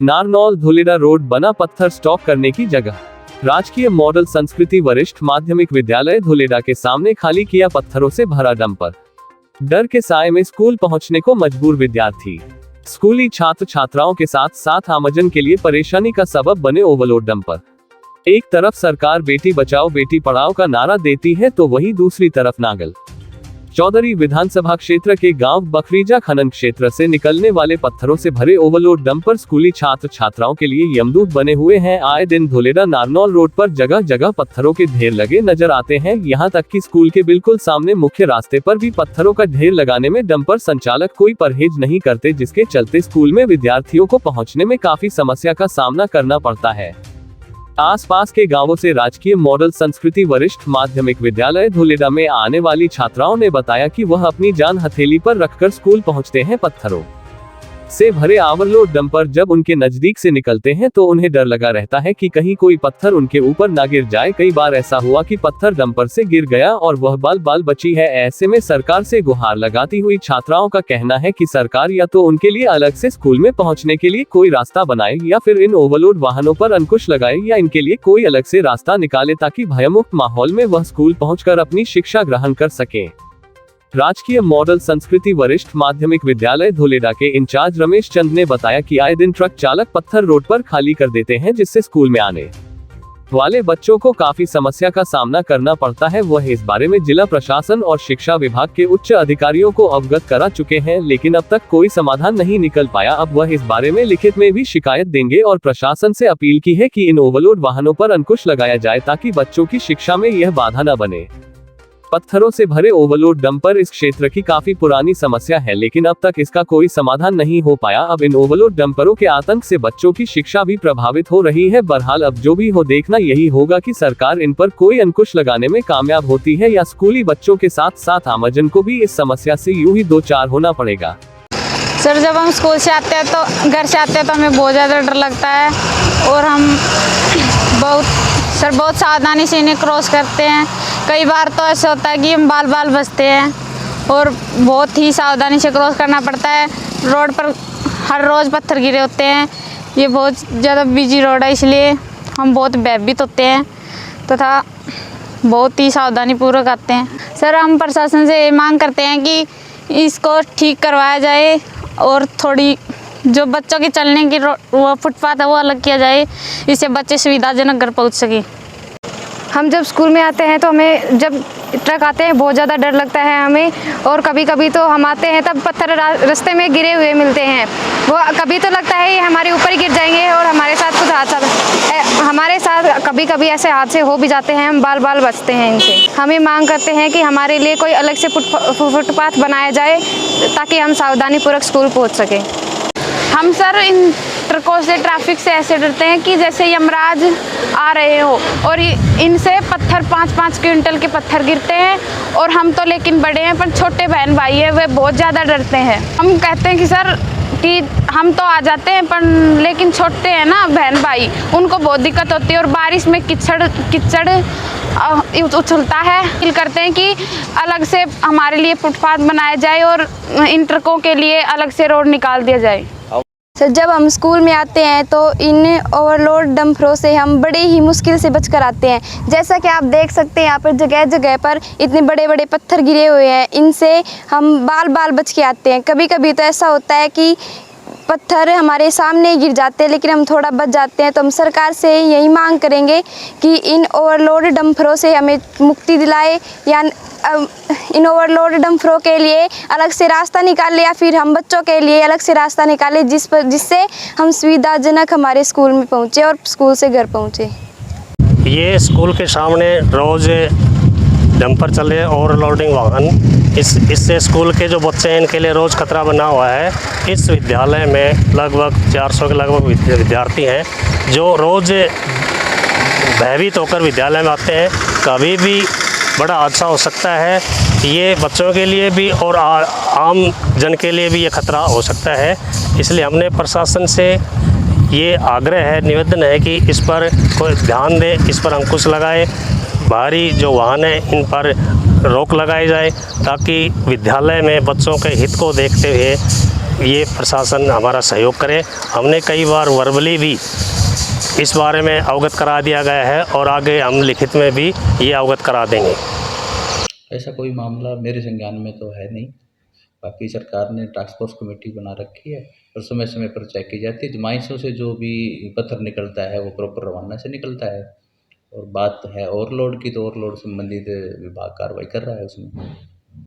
Narnaul धुलेड़ा road बना पत्थर stock करने की जगह। राजकीय मॉडल संस्कृति वरिष्ठ माध्यमिक विद्यालय धुलेड़ा के सामने खाली किया पत्थरों से भरा डंपर। डर के साए में स्कूल पहुंचने को मजबूर विद्यार्थी। स्कूली छात्र छात्राओं के साथ साथ आमजन के लिए परेशानी का सबब बने ओवरलोड डंपर। एक तरफ सरकार बेटी बचाओ बेटी पढ़ाओ का नारा देती है तो वहीं दूसरी तरफ नागल चौधरी विधानसभा क्षेत्र के गांव बखरीजा खनन क्षेत्र से निकलने वाले पत्थरों से भरे ओवरलोड डंपर स्कूली छात्र छात्राओं के लिए यमदूत बने हुए हैं। आए दिन धुलेड़ा नारनौल रोड पर जगह जगह पत्थरों के ढेर लगे नजर आते हैं। यहां तक कि स्कूल के बिल्कुल सामने मुख्य रास्ते पर भी पत्थरों का ढेर लगाने में डंपर संचालक कोई परहेज नहीं करते, जिसके चलते स्कूल में विद्यार्थियों को पहुँचने में काफी समस्या का सामना करना पड़ता है। आसपास के गांवों से राजकीय मॉडल संस्कृति वरिष्ठ माध्यमिक विद्यालय धुलेड़ा में आने वाली छात्राओं ने बताया कि वह अपनी जान हथेली पर रखकर स्कूल पहुंचते हैं। पत्थरों से भरे ओवरलोड डंपर जब उनके नजदीक से निकलते हैं तो उन्हें डर लगा रहता है कि कहीं कोई पत्थर उनके ऊपर ना गिर जाए। कई बार ऐसा हुआ कि पत्थर डंपर से गिर गया और वह बाल बची है। ऐसे में सरकार से गुहार लगाती हुई छात्राओं का कहना है कि सरकार या तो उनके लिए अलग से स्कूल में पहुंचने के लिए कोई रास्ता बनाए या फिर इन ओवरलोड वाहनों पर अंकुश लगाए या इनके लिए कोई अलग से रास्ता निकाले ताकि भयमुक्त माहौल में वह स्कूल पहुंचकर अपनी शिक्षा ग्रहण कर सके। राजकीय मॉडल संस्कृति वरिष्ठ माध्यमिक विद्यालय धुलेड़ा के इंचार्ज रमेश चंद ने बताया कि आए दिन ट्रक चालक पत्थर रोड पर खाली कर देते हैं, जिससे स्कूल में आने वाले बच्चों को काफी समस्या का सामना करना पड़ता है। वह इस बारे में जिला प्रशासन और शिक्षा विभाग के उच्च अधिकारियों को अवगत करा चुके हैं, लेकिन अब तक कोई समाधान नहीं निकल पाया। अब वह इस बारे में लिखित में भी शिकायत देंगे और प्रशासन से अपील की है कि इन ओवरलोड वाहनों पर अंकुश लगाया जाए ताकि बच्चों की शिक्षा में यह बाधा न बने। पत्थरों से भरे ओवरलोड डंपर इस क्षेत्र की काफी पुरानी समस्या है, लेकिन अब तक इसका कोई समाधान नहीं हो पाया। अब इन ओवरलोड डंपरों के आतंक से बच्चों की शिक्षा भी प्रभावित हो रही है। बहरहाल अब जो भी हो देखना यही होगा कि सरकार इन पर कोई अंकुश लगाने में कामयाब होती है या स्कूली बच्चों के साथ साथ आमजन को भी इस समस्या से यूं ही दो चार होना पड़ेगा। सर, जब हम स्कूल से आते हैं तो घर से आते हैं तो हमें बहुत ज़्यादा डर लगता है और हम बहुत सावधानी से इन्हें क्रॉस करते हैं। कई बार तो ऐसा होता है कि हम बाल बचते हैं और बहुत ही सावधानी से क्रॉस करना पड़ता है। रोड पर हर रोज़ पत्थर गिरे होते हैं। ये बहुत ज़्यादा बिजी रोड है, इसलिए हम बहुत भयभीत होते हैं तथा बहुत ही सावधानी पूर्वक आते हैं। सर, हम प्रशासन से मांग करते हैं कि इसको ठीक करवाया जाए और थोड़ी जो बच्चों के चलने की वो फुटपाथ है वो अलग किया जाए, जिससे बच्चे सुविधाजनक घर पहुंच सके। हम जब स्कूल में आते हैं तो हमें जब ट्रक आते हैं बहुत ज़्यादा डर लगता है हमें, और कभी कभी तो हम आते हैं तब पत्थर रास्ते में गिरे हुए मिलते हैं। वो कभी तो लगता है ये हमारे ऊपर ही गिर जाएंगे और हमारे साथ कुछ हादसा हमारे साथ कभी कभी ऐसे हादसे हो भी जाते हैं। हम बाल बचते हैं इनसे। हमें मांग करते हैं कि हमारे लिए कोई अलग से फुटपाथ बनाया जाए ताकि हम सावधानीपूर्वक स्कूल पहुँच सकें। हम सर इन ट्रकों से ट्रैफिक से ऐसे डरते हैं कि जैसे यमराज आ रहे हो और इनसे पत्थर 5-5 क्विंटल के पत्थर गिरते हैं और हम तो लेकिन बड़े हैं पर छोटे बहन भाई है वे बहुत ज़्यादा डरते हैं। हम कहते हैं कि सर कि हम तो आ जाते हैं पर लेकिन छोटे हैं ना बहन भाई, उनको बहुत दिक्कत होती है और बारिश में कीचड़ उछलता है। फील करते हैं कि अलग से हमारे लिए फुटपाथ बनाया जाए और इन ट्रकों के लिए अलग से रोड निकाल दिया जाए। सर, जब हम स्कूल में आते हैं तो इन ओवरलोड डंपरों से हम बड़े ही मुश्किल से बचकर आते हैं। जैसा कि आप देख सकते हैं यहाँ पर जगह जगह पर इतने बड़े बड़े पत्थर गिरे हुए हैं, इनसे हम बाल बच के आते हैं। कभी कभी तो ऐसा होता है कि पत्थर हमारे सामने गिर जाते हैं लेकिन हम थोड़ा बच जाते हैं। तो हम सरकार से यही मांग करेंगे कि इन ओवरलोड डंपरों से हमें मुक्ति दिलाए या इन ओवरलोड डंपरों के लिए अलग से रास्ता निकाले या फिर हम बच्चों के लिए अलग से रास्ता निकाले जिससे हम सुविधाजनक हमारे स्कूल में पहुँचे और स्कूल से घर पहुँचे। ये स्कूल के सामने रोज़ डंपर चले ओवरलोडिंग वाहन, इससे स्कूल के जो बच्चे हैं इनके लिए रोज़ खतरा बना हुआ है। इस विद्यालय में लगभग 400 के लगभग विद्यार्थी हैं जो रोज़ भयभीत होकर विद्यालय में आते हैं। कभी भी बड़ा हादसा हो सकता है। ये बच्चों के लिए भी और आम जन के लिए भी ये खतरा हो सकता है। इसलिए हमने प्रशासन से ये आग्रह है, निवेदन है कि इस पर कोई ध्यान दे, इस पर अंकुश लगाए, भारी जो वाहन है इन पर रोक लगाई जाए ताकि विद्यालय में बच्चों के हित को देखते हुए ये प्रशासन हमारा सहयोग करे। हमने कई बार वर्बली भी इस बारे में अवगत करा दिया गया है और आगे हम लिखित में भी ये अवगत करा देंगे। ऐसा कोई मामला मेरे संज्ञान में तो है नहीं। बाकी सरकार ने टास्क फोर्स कमेटी बना रखी है और समय समय पर चेक की जाती है। नुमाइशों से जो भी पत्थर निकलता है वो प्रॉपर रवाना से निकलता है। और बात है ओवरलोड की, तो ओवरलोड संबंधित विभाग कार्रवाई कर रहा है उसमें।